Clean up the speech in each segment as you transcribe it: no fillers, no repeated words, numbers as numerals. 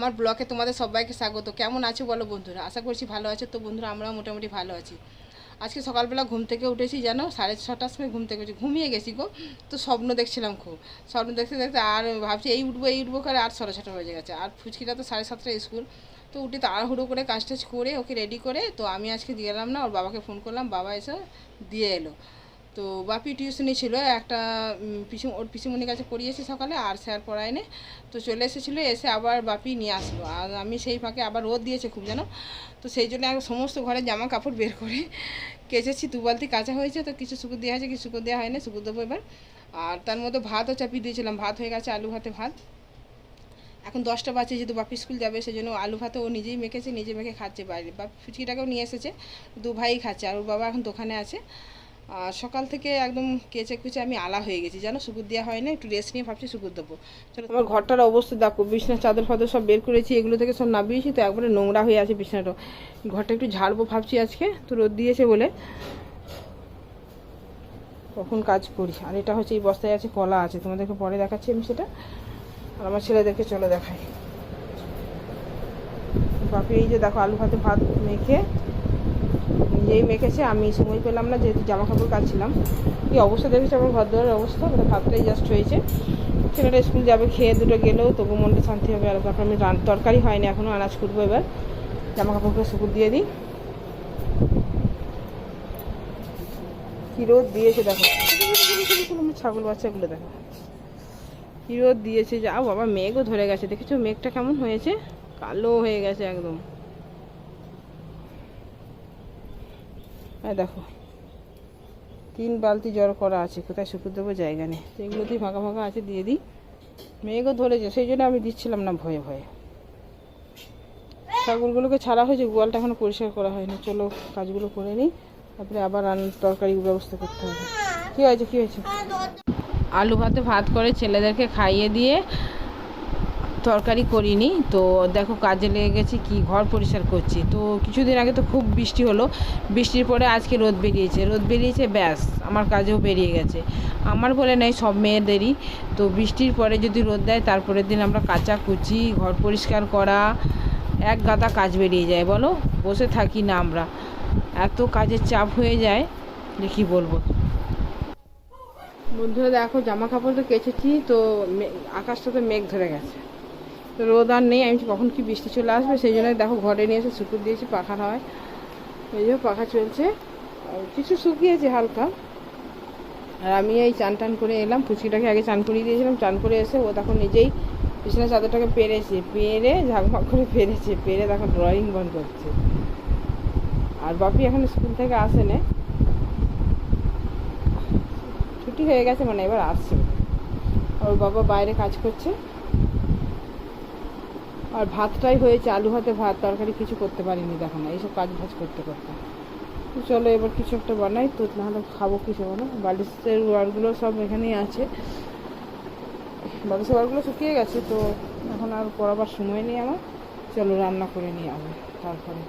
আমার ব্লগে তোমাদের সবাইকে স্বাগত। কেমন আছো বলো বন্ধুরা? আশা করছি ভালো আছো। তো বন্ধুরা আমরাও মোটামুটি ভালো আছি। আজকে সকালবেলা ঘুম থেকে উঠেছি, জানো 6:30টার সময় ঘুম থেকে উঠেছি, ঘুমিয়ে গেছি গো। তো স্বপ্ন দেখছিলাম খুব, স্বপ্ন দেখতে দেখতে আর ভাবছি এই উঠবো করে, আর 6:30 বেজে গেছে। আর ফুচকিটা তো 7:30টায় স্কুল। তো উঠে তাড়াহুড়ো করে কাজ টাজ করে ওকে রেডি করে, তো আমি আজকে দিয়ে এলাম না, ওর বাবাকে ফোন করলাম, বাবা এসে দিয়ে এলো। তো বাপি টিউশনি ছিল একটা, ওর পিসিমণির কাছে পড়িয়েছি সকালে, আর স্যার পড়ায়নি। তো চলে এসেছিলো, এসে আবার বাপি নিয়ে আসলো, আর আমি সেই ফাঁকে আবার রোদ দিয়েছে খুব, জানো। তো সেই জন্য সমস্ত ঘরের জামা কাপড় বের করে কেচেছি। 2 বালতি কাঁচা হয়েছে, তো কিছু শুকো দেওয়া হয়েছে, কিছু শুকো দেওয়া হয়নি, শুকো দেবো এবার। আর তার মধ্যে ভাতও চাপিয়ে দিয়েছিলাম, ভাত হয়ে গেছে, আলু ভাতে ভাত। এখন 10টা বাজে, যেহেতু বাপি স্কুল যাবে সেই জন্য আলু ভাতে ও নিজেই মেখেছে, নিজে মেখে খাচ্ছে বাইরে। বাপি ফুচকিটাকেও নিয়ে এসেছে, 2 ভাই খাচ্ছে, আর ওর বাবা এখন দোকানে আছে। আর সকাল থেকে একদম কেচে কুচে আমি আলা হয়ে গেছি, জানো, সুগুর দেওয়া হয় না, একটু রেস্ট নিয়ে ভাবছি সুগুর দেবো। চলো, আমার ঘরটার অবস্থা দেখো, বিছনা চাদর ফাদর সব বের করেছি, এগুলো থেকে সব নামিয়েছি, তো একবারে নোংরা হয়ে আছে বিছনাটা। ঘরটা একটু ঝাড়বো ভাবছি আজকে, তো রোদ দিয়েছে বলে কখন কাজ করি। আর এটা হচ্ছে এই বস্তায় আছে কলা আছে, তোমাদেরকে পরে দেখাচ্ছি আমি সেটা। আর আমার ছেলেদেরকে চলে দেখাই। বাপি এই যে দেখো আলু ভাতে ভাত মেখে নিজেই মেখেছে, আমি সময় পেলাম না যেহেতু জামা কাপড় কাচ্ছিলাম। কি অবস্থা দেখেছি আমার ঘর দুয়ারের অবস্থা, মানে ভাতটাই জাস্ট হয়েছে। ছেলেটা স্কুল যাবে, খেয়ে দুটো গেলেও তবু মনটা শান্তি হবে। আর তারপর আমি তরকারি হয়নি এখনও, আনাজ করবো এবার। জামা কাপড়গুলো শুকুর দিয়ে দিই। কী রোদ দিয়েছে দেখো, আমার ছাগল বাচ্চাগুলো দেখো কী রোদ দিয়েছে। যাও বাবা, মেঘও ধরে গেছে, দেখেছো মেঘটা কেমন হয়েছে, কালো হয়ে গেছে একদম। হ্যাঁ দেখো 3 বালতি জল করা আছে, কোথায় শুকুর দেবো জায়গা নেই, তো এগুলোতেই ফাঁকা ফাঁকা আছে, দিয়ে দিই। মেঘও ধরেছে, সেই জন্য আমি দিচ্ছিলাম না ভয়ে ভয়ে। ছাগলগুলোকে ছাড়া হয়েছে, গোয়ালটা এখনো পরিষ্কার করা হয়নি। চলো কাজগুলো করে নিই, তারপরে আবার তরকারি ব্যবস্থা করতে হবে। কী হয়েছে কী হয়েছে? আলু ভাতে ভাত করে ছেলেদেরকে খাইয়ে দিয়ে তরকারি করিনি, তো দেখো কাজে লেগে গেছি, কি ঘর পরিষ্কার করছি। তো কিছুদিন আগে তো খুব বৃষ্টি হলো, বৃষ্টির পরে আজকে রোদ বেরিয়েছে, ব্যাস আমার কাজেও বেরিয়ে গেছে। আমার বলে নেই, সব মেয়েদেরই। তো বৃষ্টির পরে যদি রোদ দেয়, তারপরের দিন আমরা কাচা কুচি, ঘর পরিষ্কার করা, এক গাদা কাজ বেরিয়ে যায়, বলো। বসে থাকি না আমরা, এত কাজের চাপ হয়ে যায় যে কী বলবো। বন্ধুরা দেখো জামা কাপড় তো কেচেছি, তো আকাশটা তো মেঘ ধরে গেছে, তো রোদ আর নেই। আমি কখন কি বৃষ্টি চলে আসবে, সেই জন্য দেখো ঘরে নিয়ে এসে শুকুর দিয়েছি, পাখার হয় এই যে পাখা চলছে। কিছু শুকিয়েছে হালকা। আর আমি এই চান টান করে এলাম, ফুচকিটাকে আগে চান করিয়ে দিয়েছিলাম, চান করে এসে ও তখন নিজেই বিছানা চাদরটাকে পেরে ঝাঁকমাক করে পেরে তখন ড্রয়িং বন্ধ করছে। আর বাপি এখন স্কুল থেকে আসেনে, ছুটি হয়ে গেছে, মানে এবার আসছে। ওর বাবা বাইরে কাজ করছে। আর ভাতটাই হয়েছে, আলু ভাতে ভাত, তরকারি কিছু করতে পারিনি, দেখো না এইসব কাজ ভাজ করতে করতে। তো চলো এবার কিছু একটা বানাই, তো নাহলে খাবো কিছু, বলো। বালিশের ওয়ারগুলো সব এখানেই আছে, বালিশের ওয়ারগুলো শুকিয়ে গেছে, তো এখন আর পড়াবার সময় নেই আমার। চলো রান্না করে নিই আমি তারপরে।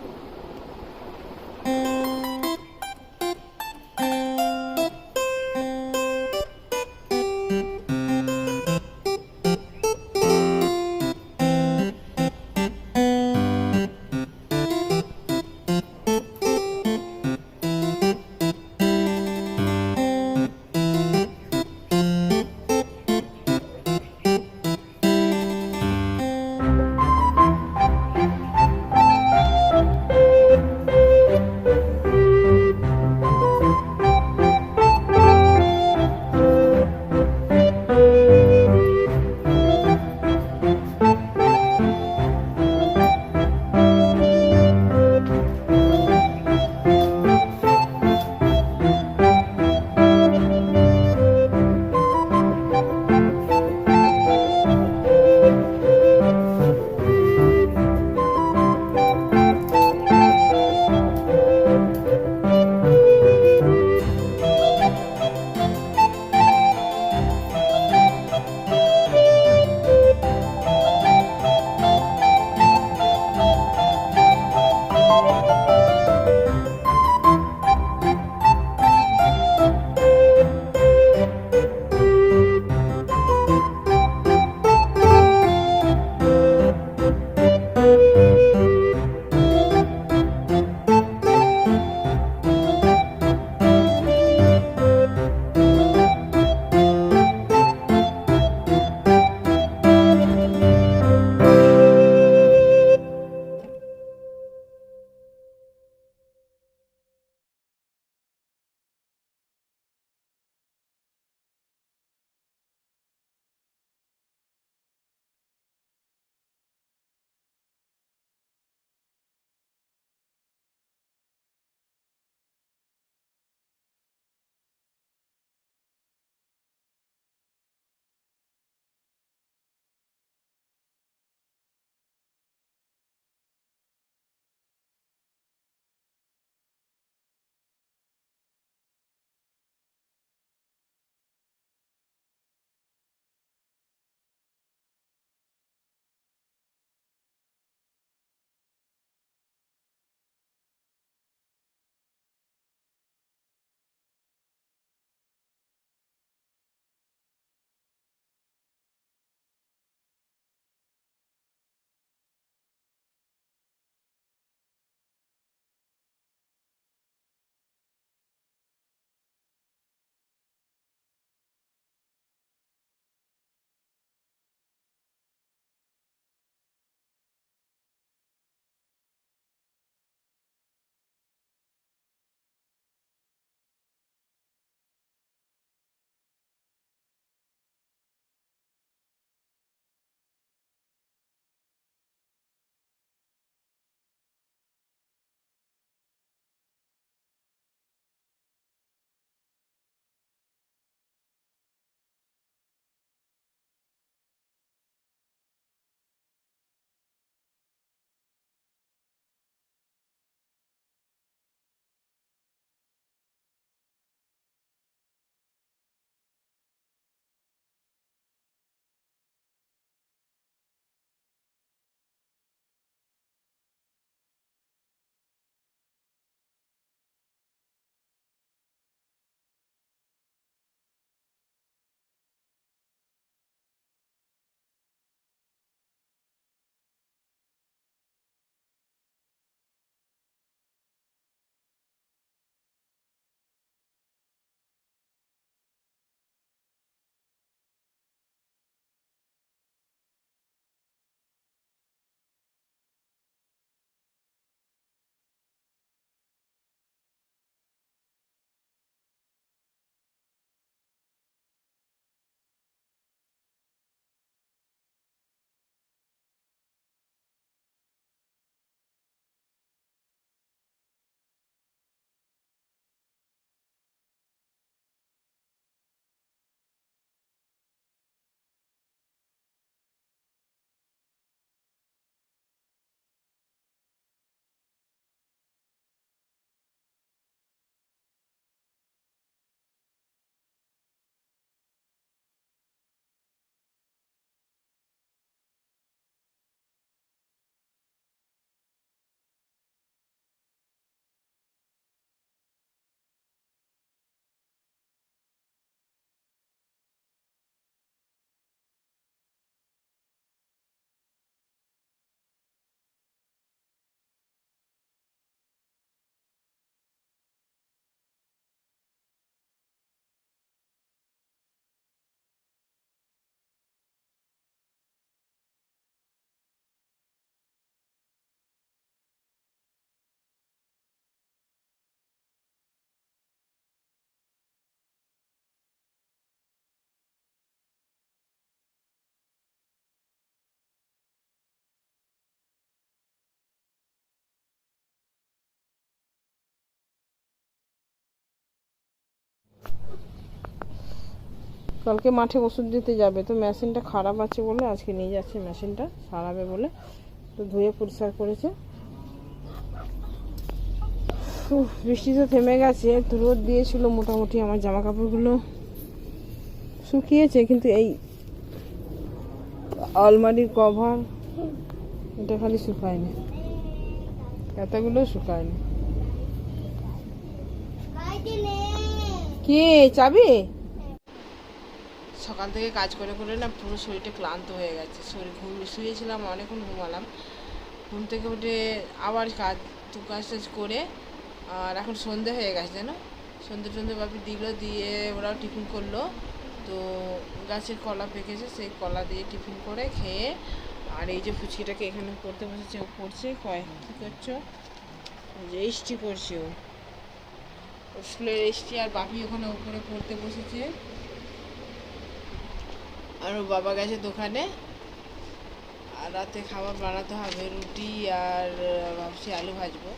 কালকে মাঠে ওষুধ দিতে যাবে, তো মেশিনটা খারাপ আছে বলে আজকে নিয়ে যাচ্ছে, মেশিনটা সারাবে বলে। তো ধুয়ে পরিষ্কার করেছে। বৃষ্টি তো থেমে গেছে, তো রোদ দিয়েছিল মোটামুটি, আমার জামা কাপড়গুলো শুকিয়েছে, কিন্তু এই আলমারির কভার এটা খালি শুকায়নি, এতগুলো শুকায়নি। কি চাবি? সকাল থেকে কাজ করে করে না পুরো শরীরটা ক্লান্ত হয়ে গেছে, শরীর শুয়েছিলাম, অনেকক্ষণ ঘুমালাম। ঘুম থেকে উঠে আবার কাজ টাজ করে, আর এখন সন্ধে হয়ে গেছে জানো। সন্ধে বাপি দিল, দিয়ে ওরাও টিফিন করলো। তো গাছের কলা পেকেছে, সেই কলা দিয়ে টিফিন করে খেয়ে, আর এই যে ফুচকিটাকে এখানে পড়তে বসেছে, ও পড়ছে। কী করছো? রেস্টই করছে ও, স্কুলের রেস্টই। আর বাপি ওখানে উপরে পড়তে বসেছে, আর ওর বাবা গেছে দোকানে। আর রাতে খাবার বানাতে হবে, রুটি আর ভাবছি আলু ভাজবো।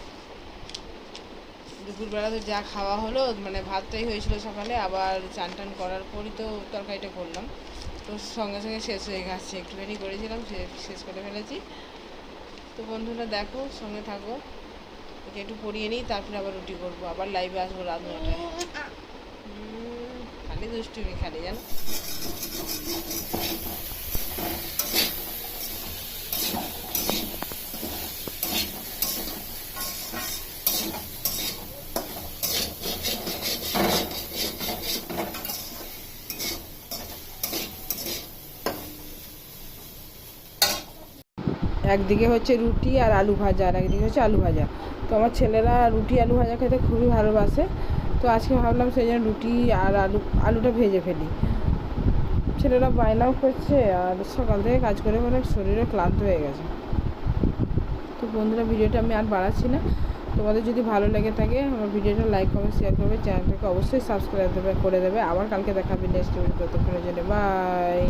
দুপুরবেলা তো যা খাওয়া হলো, মানে ভাতটাই হয়েছিল সকালে, আবার চান টান করার পরই তো তরকারিটা করলাম, তো সঙ্গে সঙ্গে শেষ হয়ে গেছে। একটুখানি করেছিলাম, শেষ করে ফেলেছি। তো বন্ধুরা দেখো, সঙ্গে থাকো, ওকে একটু পরিয়ে নিই, তারপরে আবার রুটি করবো, আবার লাইভে আসবো রাত 9টায়। খালি দুষ্টুমি খালি জানো। একদিকে হচ্ছে রুটি আর আলু ভাজা, আর একদিকে হচ্ছে আলু ভাজা। তো আমার ছেলেরা রুটি আলু ভাজা খেতে খুবই ভালোবাসে, তো আজকে ভাবলাম সেই জন্য রুটি আর আলুটা ভেজে ফেলি। ছেলেরা বায়নাও করছে, আর সকাল থেকে কাজ করে করে শরীরে ক্লান্ত হয়ে গেছে। তো বন্ধুরা, ভিডিওটা আমি আর বাড়াচ্ছি না। তোমাদের যদি ভালো লেগে থাকে আমার ভিডিওটা লাইক কমেন্ট শেয়ার করবে, চ্যানেলটাকে অবশ্যই সাবস্ক্রাইব করে দেবে। আবার কালকে দেখাবে নেক্সট ভিডিও, ততক্ষণের জন্য বাই।